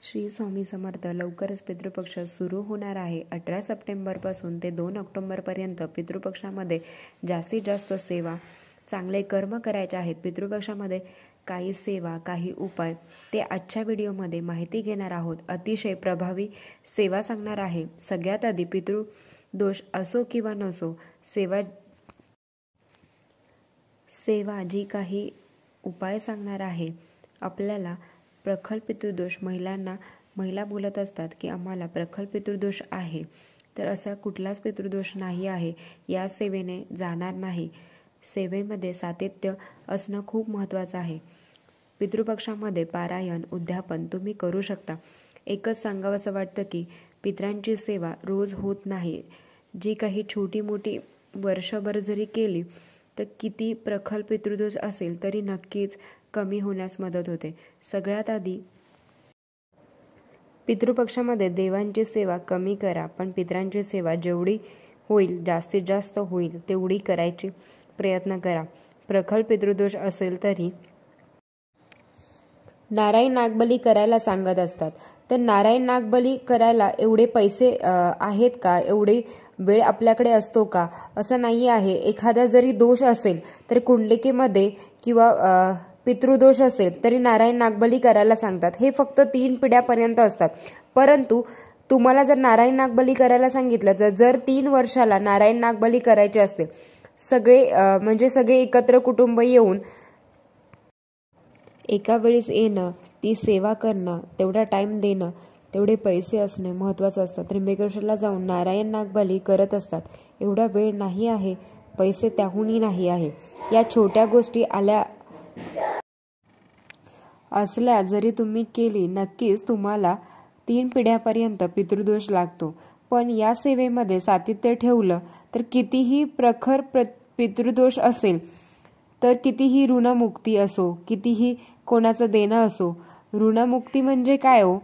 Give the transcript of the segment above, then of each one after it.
श्री स्वामी समर्थ. लवकरच पितृपक्ष सुरू होणार आहे. 18 सप्टेंबरपासून ते 2 ऑक्टोबरपर्यंत पितृपक्षामध्ये जास्तीत जास्त सेवा, चांगले कर्म करायचे आहेत. पितृपक्षामध्ये काही सेवा, काही उपाय ते आजच्या व्हिडिओमध्ये माहिती घेणार आहोत. अतिशय प्रभावी सेवा सांगणार आहे. सगळ्यात आधी पितृदोष असो किंवा नसो, सेवा जी काही उपाय सांगणार आहे. आपल्याला प्रखर पितृदोष, महिला बोलत असतात की आम्हाला प्रखर पितृदोष आहे, तर असा कुठलाच पितृदोष नाही आहे. या सेवेने जाणार नाही. सेवेमध्ये सातत्य असणं खूप महत्त्वाचं आहे. पितृपक्षामध्ये पारायण, उद्यापन तुम्ही करू शकता. एकच सांगावंसं वाटतं की पितरांची सेवा रोज होत नाही. जी काही छोटी मोठी वर्षभर जरी केली तर किती प्रखर पितृदोष असेल तरी नक्कीच कमी होण्यास मदत होते. सगळ्यात आधी पितृपक्षामध्ये देवांची सेवा कमी करा, पण पितरांची सेवा जेवढी होईल, जास्तीत जास्त होईल तेवढी करायची प्रयत्न करा. प्रखर पितृदोष असेल तरी नारायण नागबली करायला सांगत असतात. तर नारायण नागबली करायला एवढे पैसे आहेत का? एवढी वेळ आपल्याकडे असतो का? असं नाही आहे. एखादा जरी दोष असेल तर कुंडलिकेमध्ये किंवा पितृदोष असेल तरी नारायण नागबली करायला सांगतात. हे फक्त 3 पिढ्यापर्यंत असतात. परंतु तुम्हाला जर नारायण नागबली करायला सांगितलं तर जर 3 वर्षाला नारायण नागबली करायची असते, सगळे एकत्र कुटुंब येऊन एका वेळेस येणं, ती सेवा करणं, तेवढा टाइम देणं, तेवढे पैसे असणे महत्त्वाचं असतं. त्र्यंबकेश्वरला जाऊन नारायण नागबली करत असतात. एवढा वेळ नाही आहे, पैसे त्याहूनही नाही आहे. या छोट्या गोष्टी असल्या जरी तुम्ही केली, नक्कीच तुम्हाला 3 पिढ्यापर्यंत पितृदोष लागतो. पण या सेवेमध्ये सातत्य ठेवलं तर कितीही प्रखर पितृदोष असेल तर कितीही ऋणमुक्ती असो, कितीही कोणाचं देणं असो. ऋणमुक्ती म्हणजे काय हो?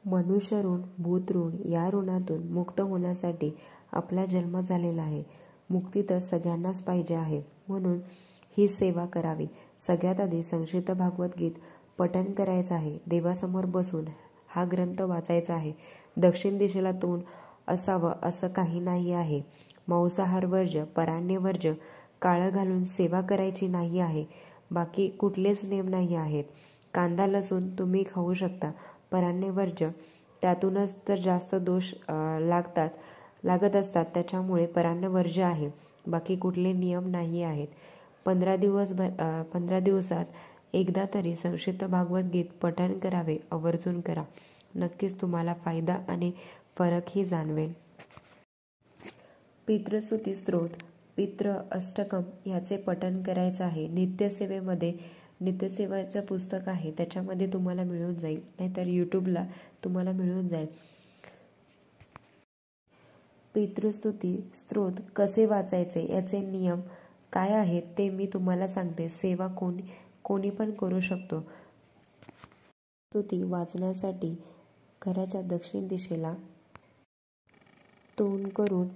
मनुष्य ऋण, भूत ऋण, या ऋणातून मुक्त होण्यासाठी आपला जन्म झालेला आहे. मुक्ती तर सगळ्यांनाच पाहिजे आहे, म्हणून ही सेवा करावी. सगळ्यात आधी संक्षिप्त भागवत गीत पठण करायचं आहे. देवासमोर बसून हा ग्रंथ वाचायचा आहे. दक्षिण दिशेला तोंड असावं असं काही नाही आहे. मांसाहार वर्ज्य, पराण्य वर्ज्य, काळं घालून सेवा करायची नाही आहे. बाकी कुठलेच नियम नाही आहेत. कांदा लसूण तुम्ही खाऊ शकता, पराण्य वर्ज्य. त्यातूनच तर जास्त दोष लागत असतात, त्याच्यामुळे पराण्य वर्ज्य आहे. बाकी कुठले नियम नाही आहेत. 15 दिवसात एकदा तरी संक्षिप्त भागवत गीत पठण करावे. आवर्जून करा. नक्कीच तुम्हाला फायदा आणि फरकही जाणवेल. पितृस्तुती स्तोत्र, पितृ अष्टकम याचे पठण करायचं आहे. नित्यसेवेचं पुस्तक आहे, त्याच्यामध्ये तुम्हाला मिळून जाईल, नाहीतर यूट्यूबला तुम्हाला मिळून जाईल. पितृस्तुती स्तोत्र कसे वाचायचे, याचे नियम काय आहेत ते मी तुम्हाला सांगते. सेवा कोणी पण करू शकतो. स्तुती वाचण्यासाठी घराच्या दक्षिण दिशेला तोंड करून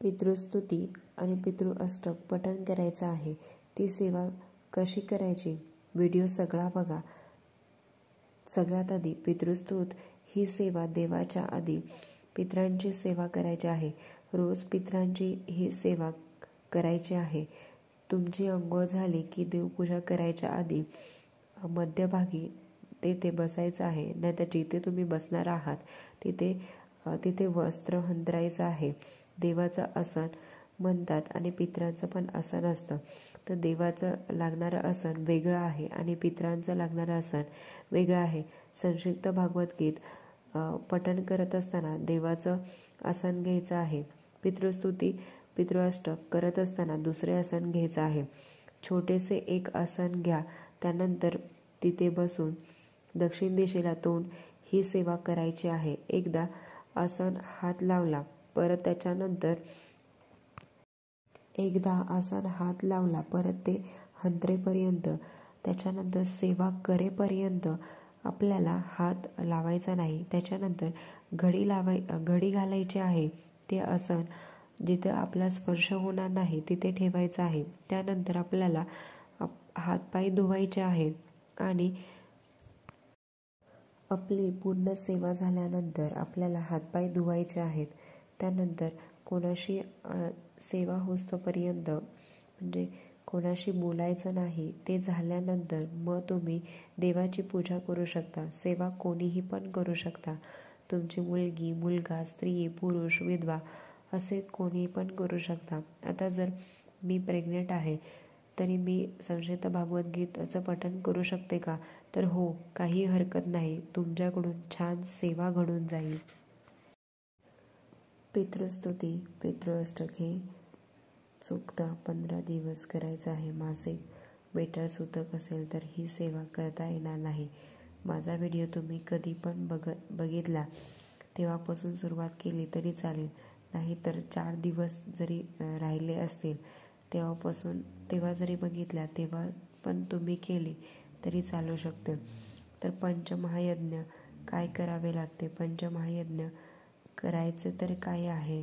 पितृस्तुती आणि पितृ अष्टक पठण करायचं आहे. ती सेवा कशी करायची, व्हिडिओ सगळा बघा. सगळ्यात आधी पितृस्तुती ही सेवा देवाच्या आधी पितरांची सेवा करायची आहे. रोज पितरांची ही सेवा करायची आहे. तुमची अंघोळ झाली की देवपूजा करायच्या आधी मध्यभागी तेथे बसायचं आहे, नाहीतर जिथे तुम्ही बसणार आहात तिथे वस्त्र हंतरायचं आहे. देवाचं आसन म्हणतात आणि पितरांचं पण आसन असतं. तर देवाचं लागणारं आसन वेगळं आहे आणि पितरांचं लागणारं आसन वेगळं आहे. संक्षिप्त भागवत गीत पठण करत असताना देवाचं आसन घ्यायचं आहे. पितृस्तुती, पितृअष्टक करत असताना दुसरे आसन घ्यायचं आहे. छोटेसे एक आसन घ्या. त्यानंतर तिथे बसून दक्षिण दिशेला तोंड ही सेवा करायची आहे. एकदा आसन हात लावला, परत ते हंत्रेपर्यंत, त्याच्यानंतर सेवा करेपर्यंत आपल्याला हात लावायचा नाही. त्याच्यानंतर घडी घालायची आहे. ते आसन जिथे आपला स्पर्श होणार नाही तिथे ठेवायचं आहे. त्यानंतर आपल्याला हातपाय धुवायचे आहेत आणि आपली पूर्ण सेवा झाल्यानंतर आपल्याला हातपाय धुवायचे आहेत. त्यानंतर कोणाशी सेवा होईस्तोपर्यंत म्हणजे कोणाशी बोलायचं नाही. ते झाल्यानंतर मग तुम्ही देवाची पूजा करू शकता. सेवा कोणीही पण करू शकता. तुमची मुलगी, मुलगा, स्त्री, पुरुष, विधवा असे कोणी पण करू शकता. आता जर मी प्रेग्नेंट आहे तरी मी संक्षिप्त भागवद्गीताचं पठण करू शकते का? तर हो, काही हरकत नाही. तुमच्याकडून छान सेवा घडून जाईल. पितृस्तुती, पितृअष्टक हे चुकता 15 दिवस करायचं आहे. मासिक बेटा सुतक असेल तर ही सेवा करता येणार नाही. माझा व्हिडिओ तुम्ही कधी पण बघितला तेव्हापासून सुरुवात केली तरी चालेल. नाहीतर 4 दिवस जरी राहिले असतील तेव्हा जरी बघितल्या तेव्हा पण तुम्ही केली तरी चालू शकते. तर पंचमहायज्ञ काय करावे लागते? पंचमहायज्ञ करायचे तर काय आहे?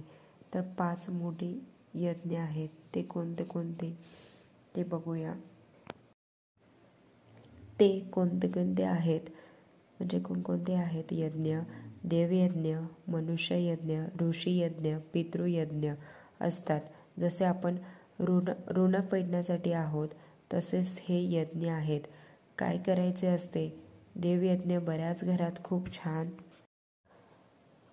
तर 5 मोठी यज्ञ आहेत. ते कोणते कोणते ते बघूया. ते कोणते कोणते आहेत म्हणजे कोणकोणते आहेत यज्ञ? देवयज्ञ, मनुष्ययज्ञ, ऋषीयज्ञ, पितृयज्ञ असतात. जसे आपण ऋण फेडण्यासाठी आहोत तसेच हे यज्ञ आहेत. काय करायचे असते? देवयज्ञ बऱ्याच घरात खूप छान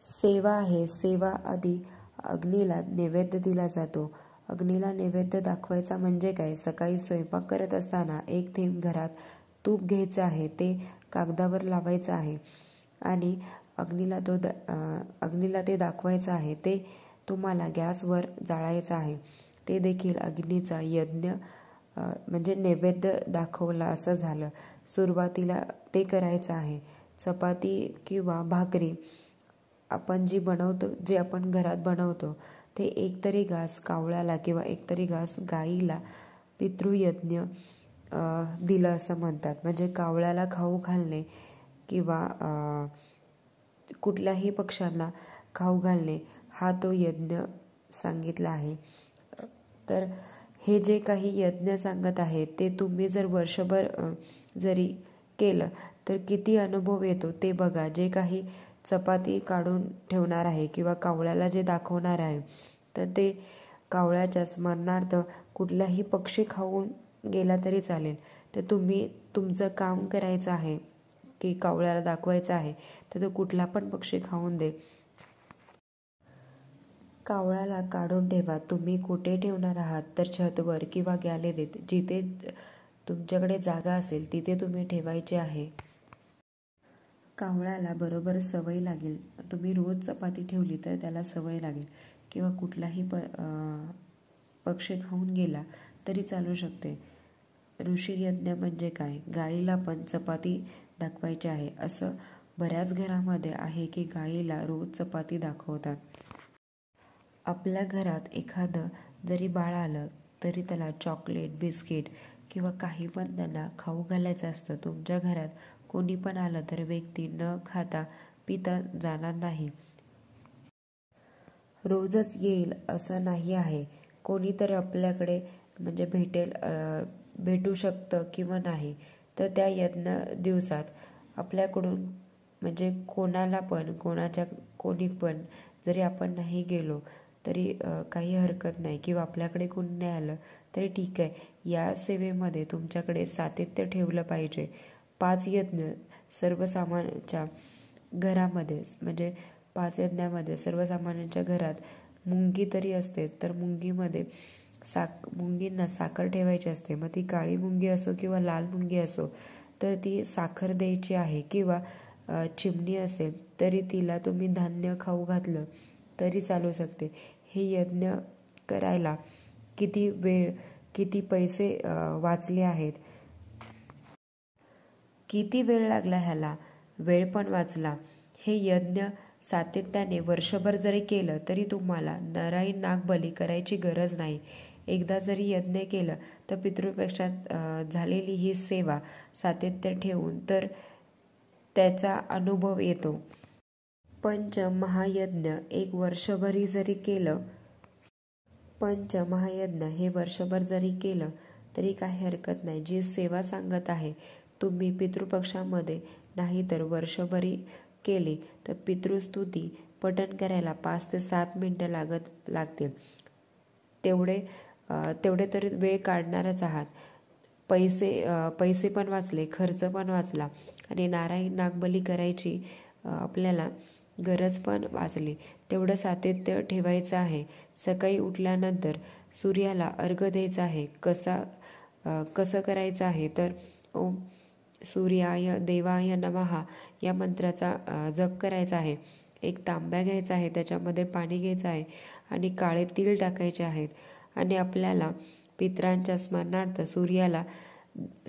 सेवा आहे. सेवा आधी अग्नीला नैवेद्य दिला जातो. अग्नीला नैवेद्य दाखवायचा म्हणजे काय? सकाळी स्वयंपाक करत असताना 1 थेंब घरात तूप घ्यायचं आहे. ते कागदावर लावायचं आहे आणि अग्नीला ते दाखवायचं आहे. ते तुम्हाला गॅसवर जाळायचं आहे. ते देखील अग्नीचा यज्ञ म्हणजे नैवेद्य दाखवला असं झालं. सुरुवातीला ते करायचं आहे. चपाती किंवा भाकरी आपण जे आपण घरात बनवतो ते एकतरी घास कावळ्याला किंवा एकतरी घास गाईला पितृयज्ञ दिलं असं म्हणतात. म्हणजे कावळ्याला खाऊ घालणे किंवा कुठल्याही पक्ष्यांना खाऊ घालणे हा तो यज्ञ सांगितला आहे. तर हे जे काही यज्ञ सांगत आहे ते तुम्ही जर वर्षभर जरी केलं तर किती अनुभव येतो ते बघा. जे काही चपाती काढून ठेवणार आहे किंवा कावळ्याला जे दाखवणार आहे तर ते कावळ्याच्या स्मरणार्थ कुठलाही पक्षी खाऊन गेला तरी चालेल. तर तुम्ही तुमचं काम करायचं आहे की कावळ्याला दाखवायचं आहे तर तो कुठला पण पक्षी खाऊन दे. कावळ्याला काढून ठेवा. तुम्ही कुठे ठेवणार आहात? तर छतवर किंवा गॅलरीत, जिथे तुमच्याकडे जागा असेल तिथे तुम्ही ठेवायचे आहे. कावळ्याला बरोबर सवय लागेल. तुम्ही रोज चपाती ठेवली तर त्याला सवय लागेल किंवा कुठलाही पक्षी खाऊन गेला तरी चालू शकते. ऋषीयज्ञ म्हणजे काय? गाईला पण चपाती दाखवायची आहे. असं बऱ्याच घरामध्ये आहे की गाईला रोज चपाती दाखवतात. आपल्या घरात एखादं जरी बाळ आलं तरी त्याला चॉकलेट, बिस्किट किंवा काही पण त्यांना खाऊ घालायचं असतं. तुमच्या घरात कोणी पण आलं तर व्यक्ती न खाता पिता जाणार नाही. रोजच येईल असं नाही आहे. कोणीतरी आपल्याकडे म्हणजे भेटू शकतं किंवा नाही. तर त्या यज्ञ दिवसात आपल्याकडून म्हणजे कोणी पण जरी आपण नाही गेलो तरी काही हरकत नाही किंवा आपल्याकडे कोणी नाही आलं तरी ठीक आहे. या सेवेमध्ये तुमच्याकडे सातत्य ठेवलं पाहिजे. 5 यज्ञ सर्वसामान्यांच्या घरामध्ये म्हणजे 5 यज्ञामध्ये सर्वसामान्यांच्या घरात मुंगी तरी असते. तर मुंगींना साखर ठेवायची असते. मग ती काळी मुंगी असो किंवा लाल मुंगी असो तर ती साखर द्यायची आहे. किंवा चिमणी असेल तरी तिला तुम्ही धान्य खाऊ घातलं तरी चालू शकते. हे यज्ञ करायला किती वेळ, किती पैसे वाचले आहेत, किती वेळ लागला ह्याला, वेळ पण वाचला. हे यज्ञ सातत्याने वर्षभर जरी केलं तरी तुम्हाला नराई नागबली करायची गरज नाही. एकदा जरी यज्ञ केलं तर पितृपेक्षा झालेली ही सेवा सातत्य ठेवून तर त्याचा अनुभव येतो. पंचमहायज्ञ एक वर्षभरी जरी केलं, पंचमहायज्ञ हे वर्षभर जरी केलं तरी काही हरकत नाही. जी सेवा सांगत आहे तुम्ही पितृपक्षामध्ये नाही तर वर्षभरी केली तर पितृस्तुती पठण करायला 5 ते 7 मिनिटं लागतील. तेवढे तरी वेळ काढणारच आहात. पैसे पण वाचले, खर्च पण वाचला आणि नारायण नागबली करायची आपल्याला गरज पण वाचली. तेवढं सातत्य ठेवायचं आहे. सकाळी उठल्यानंतर सूर्याला अर्घ्य द्यायचा आहे. कसं करायचं आहे तर ओम सूर्याय देवाय नमः या मंत्राचा जप करायचा आहे. एक तांब्या घ्यायचा आहे, त्याच्यामध्ये पाणी घ्यायचं आहे आणि काळे तीळ टाकायचे आहेत आणि आपल्याला पितरांच्या स्मरणार्थ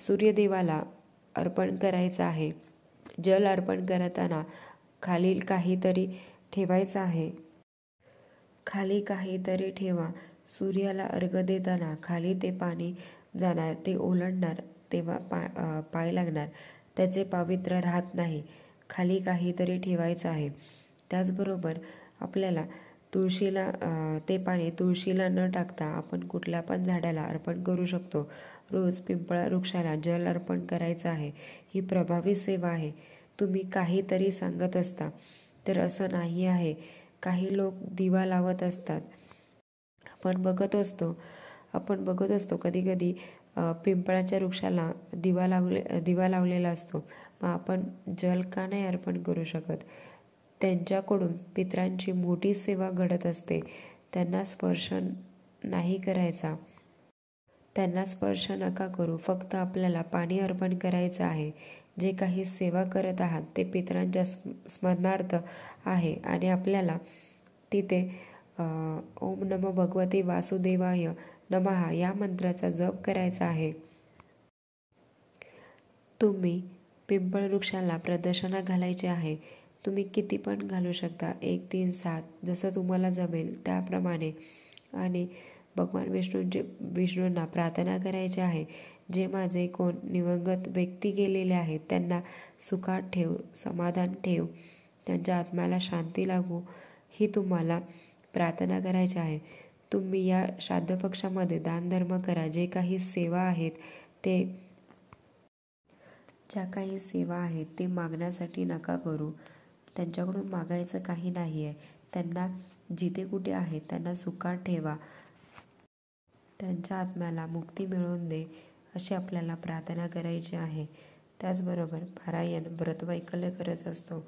सूर्यदेवाला अर्पण करायचं आहे. जल अर्पण करताना खाली काहीतरी ठेवायचं आहे. खाली काहीतरी ठेवा. सूर्याला अर्घ्य देताना खाली ते पाणी जाणार, ते ओलांडणार, तेव्हा पाय लागणार, त्याचे पावित्र्य राहत नाही. खाली काहीतरी ठेवायचं आहे. त्याचबरोबर आपल्याला ते पाणी तुळशीला न टाकता आपण कुठल्या पण झाडाला अर्पण करू शकतो. रोज पिंपळा वृक्षाला जल अर्पण करायचं आहे. ही प्रभावी सेवा आहे. तुम्ही काहीतरी सांगत असता तर असं नाही आहे. काही लोक दिवा लावत असतात. आपण बघत असतो कधी कधी पिंपळाच्या वृक्षाला दिवा लावलेला असतो. मग आपण जल का नाही अर्पण करू शकत? त्यांच्याकडून पितरांची मोठी सेवा घडत असते. त्यांना स्पर्श नाही करायचा. त्यांना स्पर्श नका करू. फक्त आपल्याला पाणी अर्पण करायचं आहे. जे काही सेवा करत आहात ते पितरांच्या स्मरणार्थ आहे आणि आपल्याला तिथे ओम नमो भगवते वासुदेवाय नमः या मंत्राचा जप करायचा आहे. तुम्ही पिंपळ वृक्षाला प्रदक्षिणा घालायची आहे. तुम्ही किती पण घालू शकता, 1, 3, 7 जसं तुम्हाला जमेल त्याप्रमाणे. आणि भगवान विष्णूंना प्रार्थना करायची आहे. जे माझे कोण दिवंगत व्यक्ती गेलेले आहेत त्यांना सुखात ठेव, समाधान ठेव, त्यांच्या आत्म्याला शांती लागू, ही तुम्हाला प्रार्थना करायची आहे. तुम्ही या श्राद्ध पक्षामध्ये दानधर्म करा. ज्या काही सेवा आहेत ते मागण्यासाठी नका करू. त्यांच्याकडून मागायचं काही नाही आहे. त्यांना जिथे कुठे आहेत त्यांना सुखात ठेवा, त्यांच्या आत्म्याला मुक्ती मिळवून दे, अशी आपल्याला प्रार्थना करायची आहे. त्याचबरोबर पारायण व्रतवैकल्य करत असतो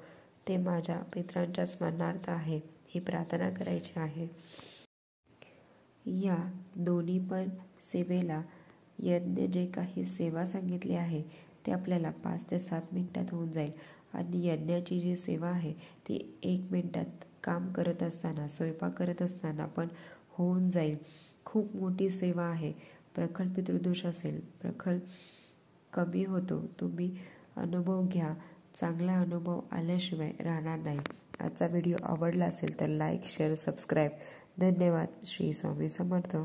ते माझ्या पितरांच्या स्मरणार्थ आहे, ही प्रार्थना करायची आहे. या दोन्ही पण सेवेला यज्ञ जे काही सेवा सांगितली आहे ते आपल्याला 5 ते 7 मिनिटात होऊन जाईल आणि यज्ञाची जी सेवा आहे ती 1 मिनिटात काम करत असताना, स्वयंपाक करत असताना पण होऊन जाईल. खूप मोठी सेवा आहे. प्रखर पितृदोष असेल, प्रखर कमी होतो. तुम्ही अनुभव घ्या. चांगला अनुभव आल्याशिवाय राहणार नाही. आजचा व्हिडिओ आवडला असेल तर लाईक, शेअर, सबस्क्राईब. धन्यवाद. श्री स्वामी समर्थ.